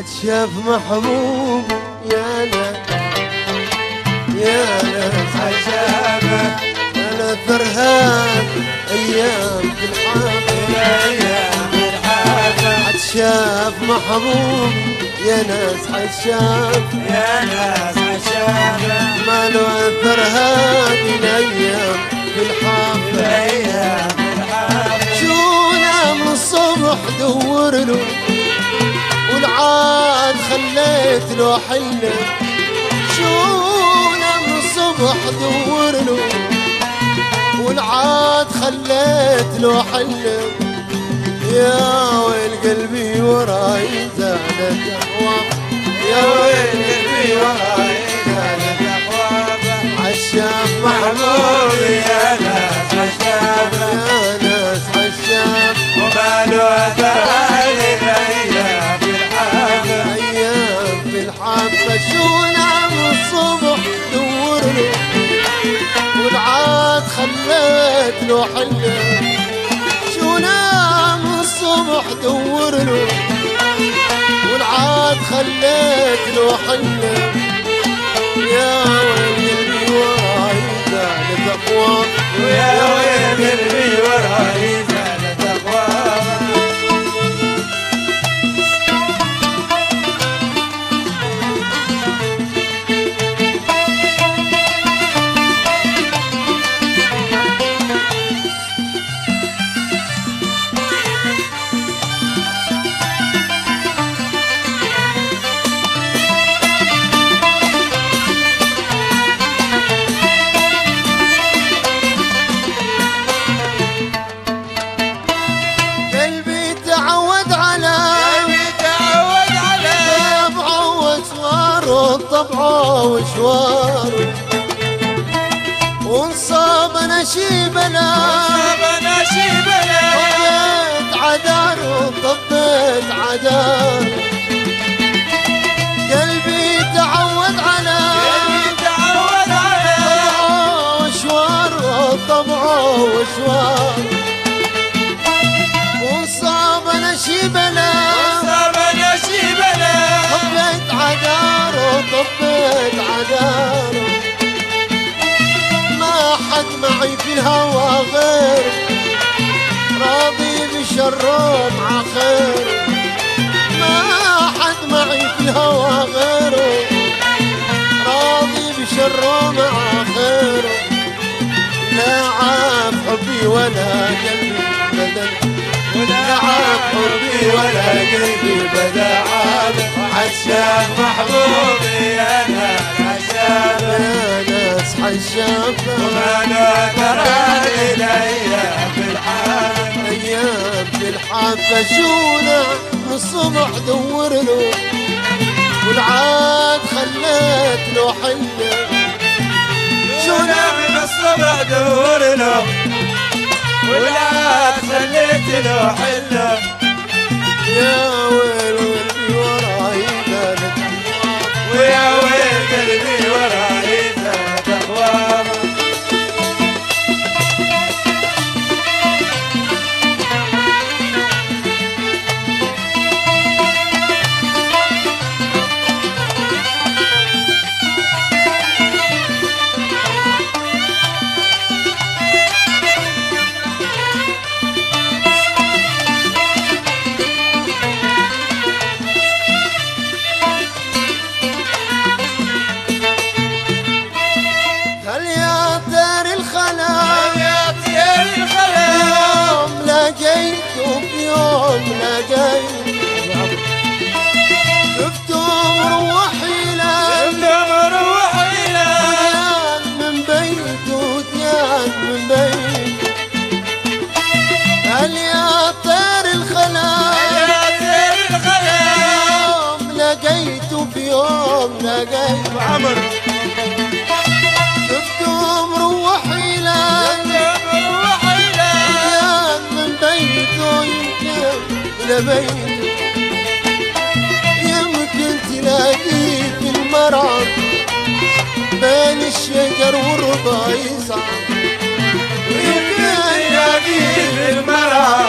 عتشاف محبوب يا ناس يا ناس عتشافه انا فرهان ايام في الحافل ايام في الحافل عتشاف محبوب يا ناس عتشاف يا ناس عتشافه ما له اثر هذه الايام في الحافل ايام في الحافل شو نام الصبح دور له والعاد خليت له حله شو نام الصبح دور له والعاد خليت له حله يا ويل قلبي وراي زادت اخوان يا ويل قلبي وراي زادت اخوافه عشاف محبوب يا ناس عتشافه يا ناس عشاف وما له اثر هذه الايام في الحافل ايام في الحافه شو نام الصبح دور له والعاد خليت له حله شو نام الصبح دور له والعاد خليت له حله يا ويل قلبي وراي زادت اقوام ويا ويل قلبي وراي زادت اخوافه قلبي تعود على تعود على طبعه وشواره طبعه وشواره وانصاب نشيبنا صابنا شيبنا طبيت عداره طبيت عداره قلبي تعود على تعود على طبعه وشواره طبعه وشواره وانصاب نشيبنا صابنا شيبنا طبيت عداره طبيت عداره ما حد معي في الهوى غير راضي بشره مع خير ما حد معي في الهوى غيره راضي بشره مع خيره لا عاف حبي ولا قلبي بدل ولا عاف حبي ولا قلبي بدا عاد عشاق محبوبي يا ناس عشاقه يا ناس حشافة وما له ترى الايام في الحافل ايام في الحافة شونا من الصبح دور له والعاد خليت له حله شونا من الصبح دور له ولا خليت له حله يا ويل قلبي وراي قالت ويا ويل قلبي وراي زاد اخوافه هل يا طير الخلا يا طير الخلا يوم لقيته في يوم لقيته شفته مروح إلى مروح الى ديان من بيته ديان من بيته هل يا طير الخلا يا طير الخلا يوم لقيته في يوم لقيته عمر شفته مروح إلى مروح الى ديان من بيته يمكن إلى بيته يمكن تلاقيه في المرعى بين الشجر والرضا يسعى ويمكن تلاقيه في المرعى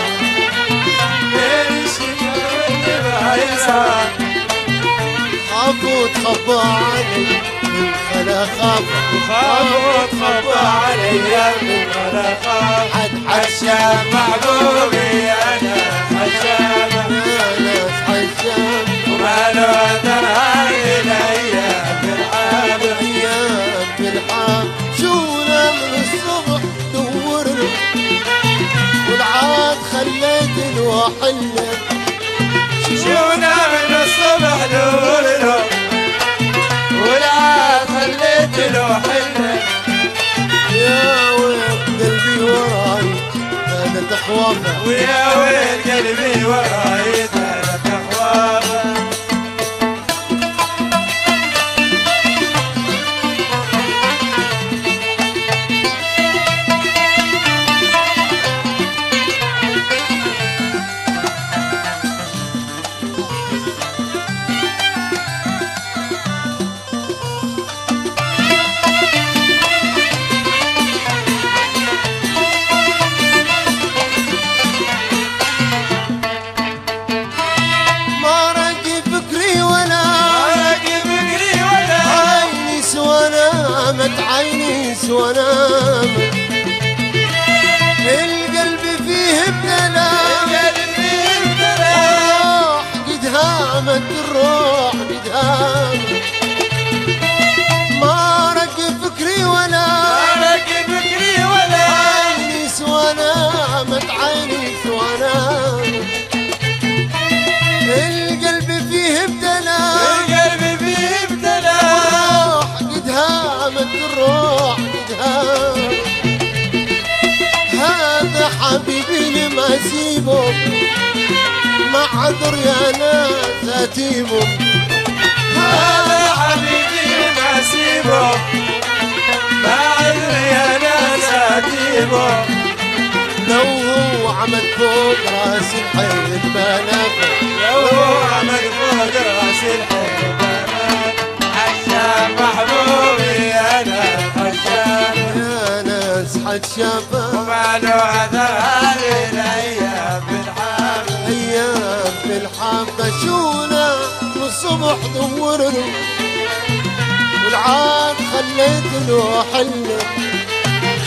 بين الشجر والنبع يسعى وتخبى علي من خلا خافه وخاف وتخبى علي من خلقه حشام محبوبي انا حشام يا ناس حشام وما له اثر هذه الايام بالحام ايام بالحام شونا من الصبح دورنا والعاد خليت الوحله شونا من الصبح دورنا والعاد خليت له حله يا ويل قلبي وراي كانت اخوافه ويا ويل قلبي وراي ثلاث اخوافه عيني سوانام القلب فيه ابتلى الروح قد هامت الروح قد هامت ما رق فكري ولا عيني سوانامت عيني سوانامت القلب فيه ابتلى الروح قدها هذا حبيبي ما اسيبه ما عذر يا ناس اتيبه هذا حبيبي ما اسيبه ما عذر يا ناس اتيبه لو هو عمل فوق راس الحيط ما نفع لو هو عمل فوق راس الحيط حشام محبوبي انا حشام يا ناس حشافه وما له اثر هذه الايام بالحام ايام بالحافه شونا من الصبح دورنا والعاد خليت له حله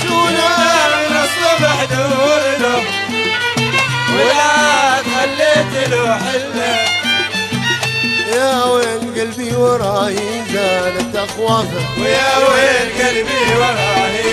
شونا من الصبح دورنا والعاد خليت له حله يا وين قلبي وراي زالت اخوافه ويا وين قلبي وراي